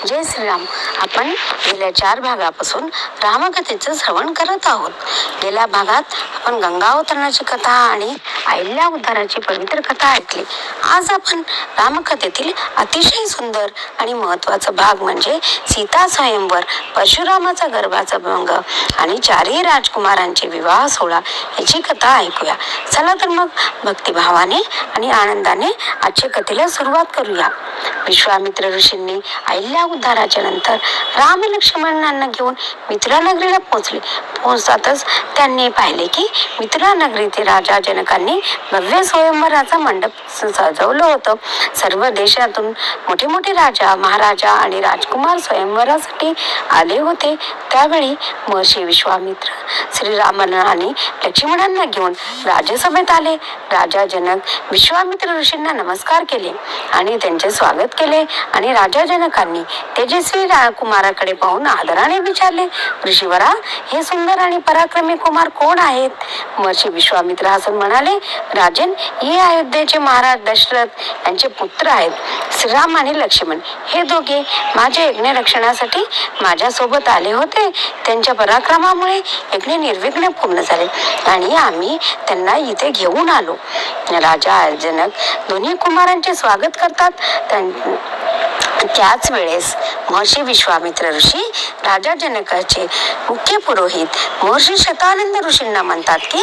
जय श्रीराम. आपण गेल्या 4 भागापासून रामकथेचं श्रवण करत आहोत. गेल्या भागात आपण गंगा अवतरणाची कथा आणि अहिल्या उद्धाराची पवित्र कथा ऐकली. आज आपण रामकथेतील अतिशय सुंदर आणि महत्वाचा भाग म्हणजे सीता स्वयंवर, परशुरामाचा गर्भाचा भंग आणि 4ही राजकुमारांचे विवाह सोहळा याची कथा ऐकूया. चला तर मग भक्तिभावाने आणि आनंदाने आजच्या कथेला सुरुवात करूया. विश्वामित्र ऋषींनी अहिल्या उद्धाराच्या नंतर राम लक्ष्मणांना घेऊन मिथिला नगरीला पोहोचले. पोहोचताच त्यांनी पाहिले की मिथिला नगरीतील राजा जनकांनी भव्य स्वयंवराचा मंडप सजवलं होतं. सर्व देशातून मोठे मोठे राजा, महाराजा आणि राजकुमार स्वयंवरासाठी आले होते. त्यावेळी महर्षी विश्वामित्र श्रीरामांना आणि लक्ष्मणांना घेऊन राजसभेत आले. राजा जनक विश्वामित्र ऋषींना नमस्कार केले आणि त्यांचे स्वागत केले आणि राजा जनकांनी तेजस्वी कुमाराकडे पाहून आदराने विचारले, ऋषीवरा, हे सुंदर आणि पराक्रमी कुमार कोण आहेत? महर्षी विश्वामित्र हसून म्हणाले, राजन, हे अयोध्येचे महाराज दशरथ यांचे पुत्र आहेत. श्रीराम आणि लक्ष्मण हे दोघे माझ्या यज्ञ रक्षणासाठी माझ्या सोबत आले होते. त्यांच्या पराक्रमामुळे यज्ञ निर्विघ्न पूर्ण झाले आणि आम्ही त्यांना इथे घेऊन आलो. राजा जनक दोन्ही कुमारांचे स्वागत करतात. त्याच वेळेस महर्षी विश्वामित्र ऋषी राजा जनकाचे मुख्य पुरोहित महर्षी शतानंद ऋषींना म्हणतात की,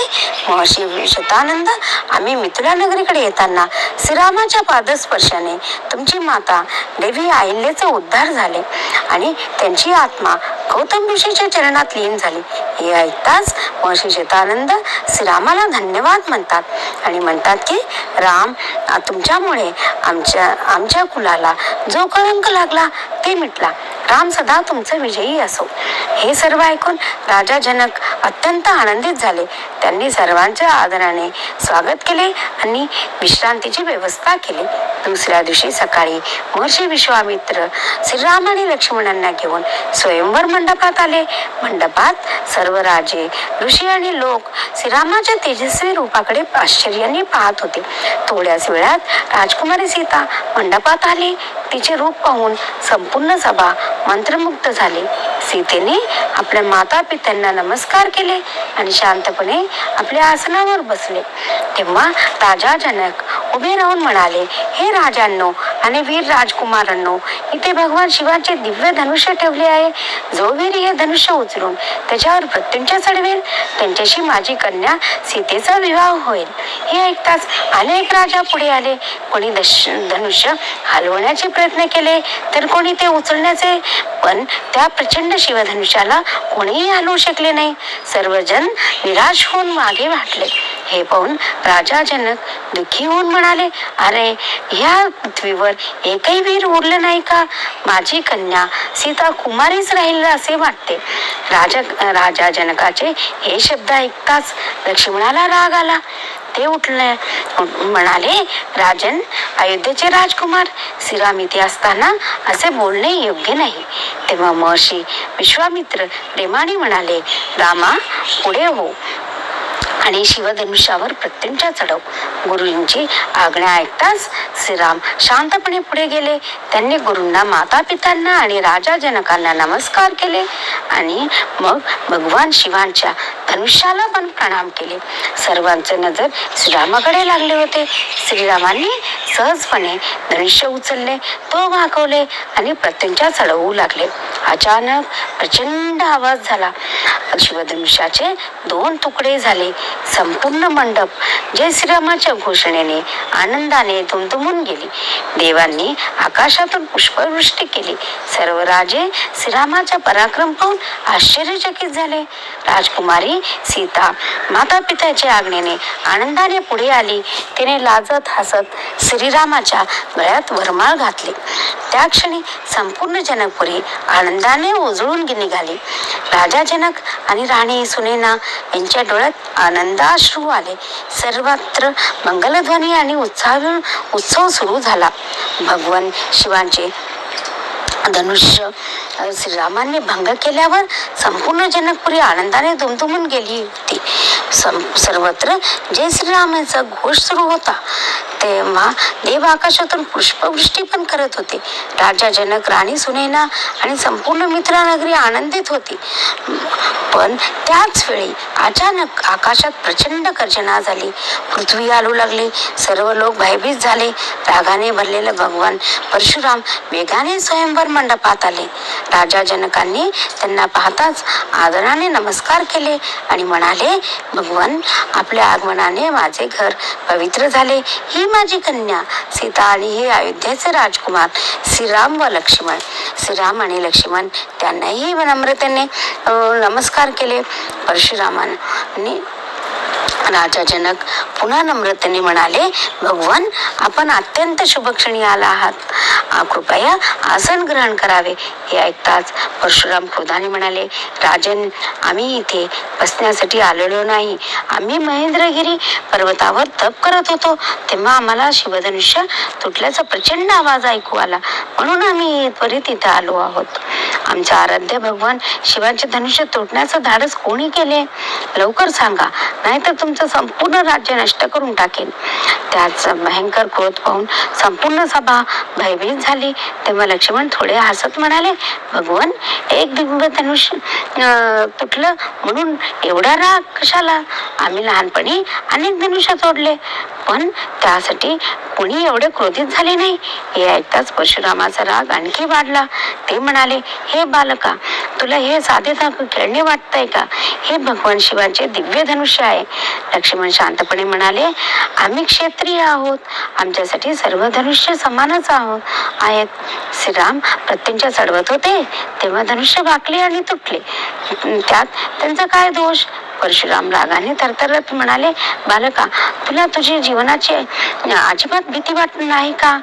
महर्षी शतानंद, आम्ही मिथिला नगरीकडे येताना श्रीरामाच्या पादस्पर्शाने तुमची माता देवी अहिल्याचे उद्धार झाले आणि त्यांची आत्मा गौतम ऋषीच्या चरणात लीन झाली. हे ऐकताच महर्षी शतानंद श्रीरामाला धन्यवाद म्हणतात आणि म्हणतात की, राम, तुमच्यामुळे आमच्या कुलाला जो कळंक लागला ते मिटला. राम सदा तुमचा विजयी असो. हे सर्व ऐकून राजा जनक अत्यंत आनंदित झाले. त्यांनी सर्वांच्या आदराने स्वागत केले आणि विश्रांतीची व्यवस्था केली. दुसऱ्या दिवशी सकाळी महर्षी विश्वामित्र श्रीराम आणि लक्ष्मणांना घेऊन स्वयंवर मंडपात आले. मंडपात सर्व राजे, ऋषी आणि लोक श्रीरामाच्या तेजस्वी रूपाकडे आश्चर्याने पाहत होते. थोड्याच वेळात राजकुमारी सीता मंडपात आली. तिचे रूप पाहून संपूर्ण सभा मंत्रमुग्ध झाली. सीतेने आपल्या माता पित्यांना नमस्कार केले आणि शांतपणे आपल्या आसनावर बसले. तेव्हा राजा जनक उभे राहून म्हणाले, हे राजांनो आणि वीर राजकुमारांनो, इथे भगवान शिवाचे दिव्य धनुष्य ठेवले आहे. जो वीर हे धनुष्य उचलून त्याच्यावर मृत्यूंच्या चढवेल त्यांच्याशी माझी कन्या सीतेचा विवाह होईल. हे ऐकताच अनेक राजा पुढे आले. कोणी धनुष्य हलवण्याचे प्रयत्न केले तर कोणी ते उचलण्याचे, पण त्या प्रचंड शिवधनुष्याला कोणीही हलवू शकले नाही. सर्वजण निराश होऊन मागे वाटले. हे पाहून राजा जनक दुःखी होऊन म्हणाले, अरे, ह्या पृथ्वीवर एकही वीर उरलं नाही का? माझी कन्या सीता कुमारीच राहील असे वाटते. राजा जनकाचे हे शब्द ऐकताच लक्ष्मणाला राग आला. ते उठले, म्हणाले, राजन, अयोध्येचे राजकुमार श्रीराम इथे असताना असे बोलणे योग्य नाही. तेव्हा महर्षी विश्वामित्र प्रेमाने म्हणाले, रामा, पुढे हो आणि शिवधनुष्यावर प्रत्यंचा चढव. गुरुजींची आज्ञा ऐकताच श्रीराम शांतपणे पुढे गेले. त्यांनी गुरूंना, माता पित्यांना आणि राजा जनकांना नमस्कार केले आणि मग भगवान शिवांच्या धनुष्याला पण प्रणाम केले. सर्वांचे नजर श्रीरामाकडे लागले होते. श्रीरामांनी सहजपणे धनुष्य उचलले, तो वाकवले आणि प्रत्यंचा चढवू लागले. अचानक प्रचंड आवाज झाला. शिवधनुष्याचे 2 तुकडे झाले. संपूर्ण मंडप जय श्रीरामाच्या घोषणेने आनंदाने दुमदुमून गेली. देवांनी आकाशातून पुष्पवृष्टी केली. सर्व राजे श्रीरामाचा पराक्रम पाहून आश्चर्यचकित झाले. राजकुमारी सीता माता पित्याच्या आज्ञेने आनंदाने पुढे आली. तिने लाजत हसत श्रीरामाच्या गळ्यात वरमाळ घातली. त्या क्षणी संपूर्ण जनकपुरी आनंदाने उजळून निघाली. राजा जनक आणि राणी सुनैना यांच्या डोळ्यात आनंदाश्रू आले. सर्वत्र मंगलध्वनी आणि उत्सव सुरू झाला. भगवान शिवांचे धनुष्य श्रीरामांनी भंग केल्यावर संपूर्ण जनकपुरी आनंदाने दुमदुमून गेली होती. सर्वत्र जय श्रीरामाचा घोष सुरू होता. तेव्हा देव आकाशातून पुष्पवृष्टी पण करत होते. राजा जनक, राणी सुनैना आणि संपूर्ण मिथिला नगरी आनंदित होती. पण त्याच वेळी अचानक आकाशात प्रचंड गर्जना झाली. पृथ्वी हलू लागली. सर्व लोक भयभीत झाले. रागाने भरलेले भगवान परशुराम वेगाने स्वयंवर मंडपात आले. राजा जनकांनी त्यांना पाहताच आदराने नमस्कार केले आणि म्हणाले, भगवान, आपल्या आगमनाने माझे घर पवित्र झाले. ही माझी कन्या सीता आणि हे अयोध्येचे राजकुमार श्रीराम व लक्ष्मण. श्रीराम आणि लक्ष्मण त्यांनाही नम्रतेने नमस्कार केले. परशुरामांनी राजा जनक पुन्हा नम्रतेने म्हणाले, भगवान, आपण अत्यंत शुभ क्षणी आला आहात. कृपया आसन ग्रहण करावे. हे ऐकताच परशुराम क्रोधाने म्हणाले, राजन, आम्ही इथे बसण्यासाठी आलेलो नाही. आम्ही महेंद्रगिरी पर्वतावर तप करत होतो. तेव्हा आम्हाला शिवधनुष्य तुटल्याचा प्रचंड आवाज ऐकू आला, म्हणून आम्ही त्वरित इथे आलो आहोत. आमच्या आराध्य भगवान शिवाचे धनुष्य तोडण्याचं धाडस कोणी केले? लवकर सांगा, नाहीतर तुमचं संपूर्ण राज्य नष्ट करून टाकेन. त्याचा भयंकर क्रोध पाहून संपूर्ण सभा भयभीत झाली. तेव्हा लक्ष्मण थोडे हसत म्हणाले, भगवान, एक दिव्य धनुष्य तुटलं म्हणून एवढा राग कशाला? आम्ही लहानपणी अनेक धनुष्य तोडले, पण त्यासाठी कोणी एवढे क्रोधित झाले नाही. हे ऐकताच परशुरामाचा राग आणखी वाढला. ते म्हणाले, हे बालका, तुला हे साधे खेळणे वाटतंय का? हे भगवान शिवाचे दिव्य धनुष्य आहे. लक्ष्मण शांतपणे म्हणाले, आम्ही क्षत्रिय आहोत. आमच्यासाठी सर्व धनुष्य समानच आहेत. श्रीराम प्रत्यंचा चढवत होते तेव्हा धनुष्य वाकले आणि तुटले. त्यात त्यांचा काय दोष? परशुराम रागाने थरथरत म्हणाले, बालका, तुला तुझी जीवनाची अजिबात भीती वाटत नाही का?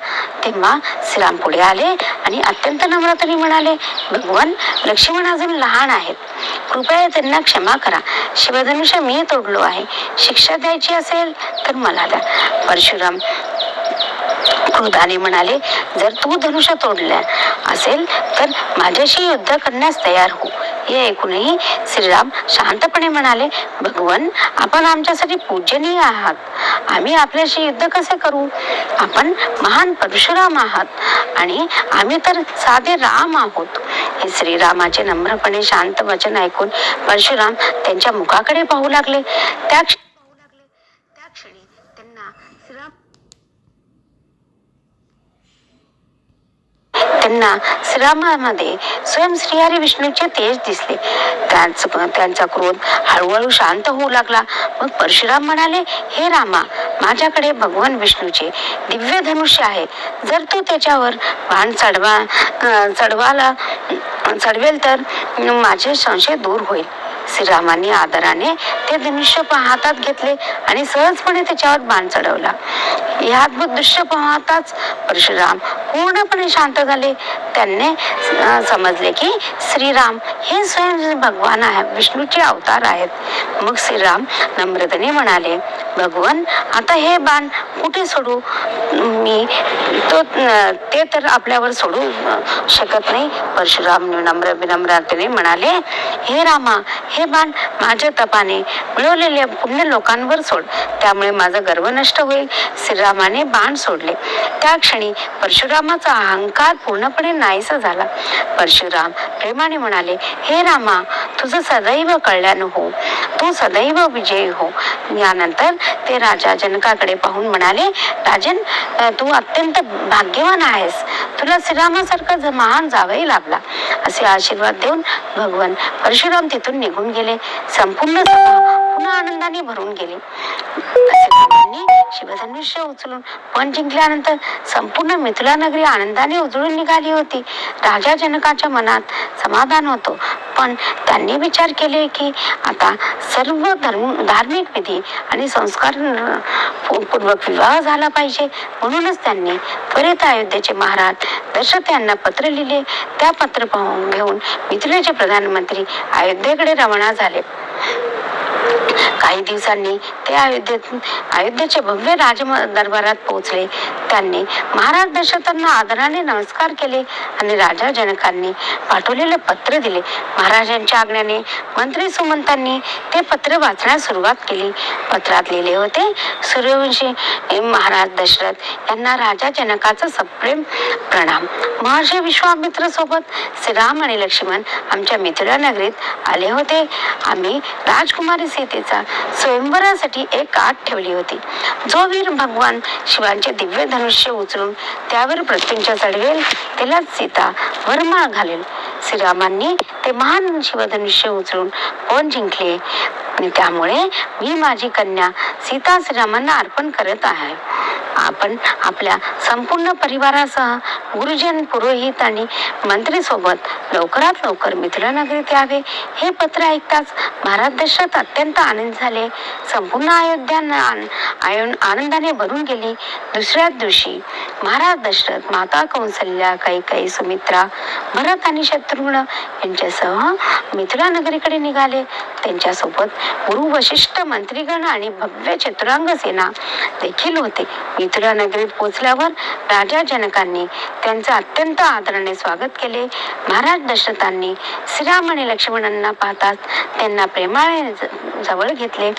तेव्हा श्रीराम पुढे आले आणि अत्यंत नम्रतेने म्हणाले, भगवान, लक्ष्मण अजून लहान आहेत. कृपया त्यांना क्षमा करा. शिवधनुष्य मी तोडलो आहे. शिक्षा द्यायची असेल तर मला द्या. परशुराम क्रोधाने म्हणाले, जर तू धनुष्य तोडल्या असेल तर माझ्याशी युद्ध करण्यास तयार हो. हे ऐकूनही श्रीराम शांतपणे म्हणाले, भगवान, आपण आमच्यासाठी पूजनीय आहात. आम्ही आपल्याशी युद्ध कसे करू? आपण महान परशुराम आहात आणि आम्ही तर साधे राम आहोत. हे श्रीरामाचे नम्रपणे शांत वचन ऐकून परशुराम त्यांच्या मुखाकडे पाहू लागले. त्या क्षणी त्यांना श्रीरामामध्ये स्वयं श्रीहरी विष्णूचे तेज दिसले. त्यांचा क्रोध हळूहळू शांत होऊ लागला. मग परशुराम म्हणाले, हे रामा, माझ्याकडे भगवान विष्णूचे दिव्य धनुष्य आहे. जर तू त्याच्यावर बाण चढवेल तर माझे संशय दूर होईल. श्रीरामांनी आदराने ते धनुष्य हातात घेतले आणि सहजपणे त्याच्यावर बाण चढवला. हे अद्भुत दृश्य पाहताच परशुराम पूर्णपणे शांत झाले. त्यांनी समजले की श्रीराम हे स्वयं भगवान आहे, विष्णूचे अवतार आहेत. मग श्रीराम नम्रतेने म्हणाले, भगवान, आता हे बाण कुठे सोडू? मी ते तर आपल्यावर सोडू शकत नाही. परशुराम विनम्रतेने म्हणाले, हे रामा, हे बाण माझ्या तपाने मिळवलेल्या पुण्य लोकांवर सोड, त्यामुळे माझा गर्व नष्ट होईल. श्रीरामाने बाण सोडले. त्या क्षणी परशुरामाचा अहंकार पूर्णपणे नाहीसा झाला. परशुराम प्रेमाने म्हणाले, हे रामा, तुझं सदैव कल्याण हो. तू सदैव विजयी हो. यानंतर ते राजा जनकाकडे पाहून म्हणाले, राजन, तू अत्यंत भाग्यवान आहेस. तुला श्रीरामासारखा महान जावई लाभला. असे आशीर्वाद देऊन भगवान परशुराम तिथून निघून गेले. संपूर्ण सभा पुन्हा आनंदाने भरून गेली. शिवधनुष्य उचलून पण जिंकल्यानंतर संपूर्ण मिथिला नगरी आनंदाने उजळून निघाली होती. राजा जनकाच्या मनात समाधान होतो, पण त्यांनी विचार केले की आता सर्व धार्मिक विधी आणि संस्कार पूर्वक विवाह झाला पाहिजे. म्हणूनच त्यांनी त्वरित अयोध्येचे महाराज दशरथ यांना पत्र लिहिले. त्या पत्र घेऊन मिथिलेचे प्रधानमंत्री अयोध्येकडे रवाना झाले. काही दिवसांनी ते अयोध्येच्या भव्य राज दरबारात पोहोचले. त्यांनी महाराज दशरथांना आदराने नमस्कार केले आणि राजा जनकांनी पाठवलेले पत्र दिले. महाराजांच्या आज्ञेने मंत्री सुमंतांनी ते पत्र वाचण्यास सुरुवात केली. पत्रात लिहिले होते, सूर्यवंशी महाराज दशरथ यांना राजा जनकाचा सप्रेम प्रणाम. महर्षी विश्वामित्र सोबत श्रीराम आणि लक्ष्मण आमच्या मिथिला नगरीत आले होते. आम्ही राजकुमारी सीतेचा स्वयंवरासाठी एक आट ठेवली होती. जो वीर भगवान शिवांचे दिव्य धनुष्य उचलून त्यावर प्रत्यंचा चढवेल त्याला सीता वरमाळ घालेल. श्रीरामांनी ते महान शिवधनुष्य उचलून पण जिंकले आणि त्यामुळे मी माझी कन्या सीता श्रीरामांना अर्पण करत आहे. आपण आपल्या संपूर्ण परिवारासह गुरुजन, पुरोहित आणि मंत्री सोबत लवकरात लवकर मिथिला नगरीत यावे. हे पत्र ऐकताच महाराज दशरथ अत्यंत आनंद झाले. संपूर्ण अयोध्या आनंदाने भरून गेली. दुसऱ्याच दिवशी महाराज दशरथ, माता कौसल्या, कैकेयी, सुमित्रा, भरत आणि शत्रुघ्न यांच्यासह मिथिला नगरीकडे निघाले. त्यांच्यासोबत गुरु वशिष्ठ, मंत्रीगण आणि भव्य चतुरांग सेना देखील होते. मिथिला नगरीत पोहोचल्यावर राजा जनकांनी त्यांचे अत्यंत आदराने स्वागत केले. महाराज दशरथांनी श्रीराम आणि लक्ष्मणांना पाहताच त्यांना प्रेमाने जवळ घेतले.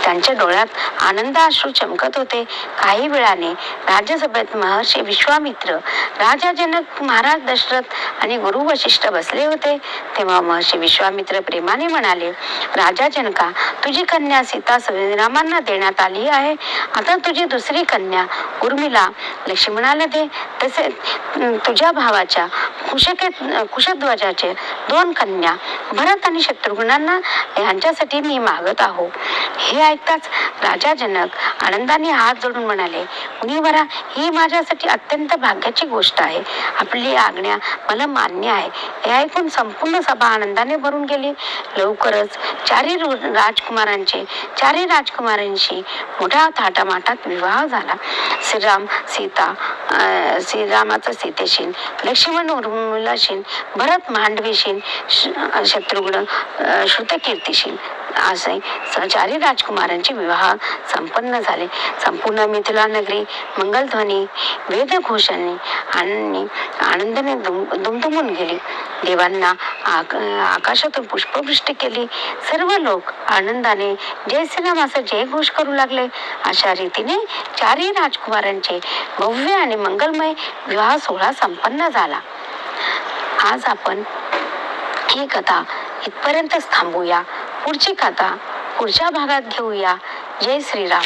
त्यांच्या डोळ्यात आनंदाश्रू चमकत होते. काही वेळाने राजसभेत महर्षी विश्वामित्र, राजा जनक, महाराज दशरथ आणि गुरु वशिष्ठ बसले होते. तेव्हा महर्षी विश्वामित्र प्रेमाने म्हणाले, राजा जनका, तुझी कन्या सीता श्रीरामांना देण्यात आली आहे. आता तुझी दुसरी कन्या उर्मिला लक्ष्मणाला दे. तसेच तुझ्या भावाच्या कुशध्वजाचे 2 कन्या भरत आणि शत्रुघ्नांना यांच्यासाठी मी मागत आहो. हे ऐकताच राजा जनक आनंदाने हात जोडून म्हणाले, मुनिवरा, ही माझ्यासाठी अत्यंत भाग्याची गोष्ट आहे. आपली आज्ञा मला मान्य आहे. हे ऐकून संपूर्ण सभा आनंदाने भरून गेली. लवकरच चारही राजकुमारांशी मोठ्या थाटामाटात विवाह झाला. श्रीरामाचा सीतेशीन, लक्ष्मण उर्मिलाशीन, भरत मांडवीशीन, शत्रुघ्न श्रुतकीर्तीशीन असे 4 राजकुमारांचे विवाह संपन्न झाले. संपूर्ण मिथिला नगरी मंगलध्वनी, वेदघोषाने आणि आनंदाने दुमदुमून गेली. देवांना आकाशातून पुष्पवृष्टी केली. सर्व लोक आनंदाने जय श्रीराम असा जयघोष करू लागले. अशा रीतीने 4 राजकुमारांचे भव्य आणि मंगलमय विवाह सोहळा संपन्न झाला. आज आपण ही कथा इथपर्यंतच थांबूया. पुढची कथा पुढच्या भागात घेऊया. जय श्रीराम.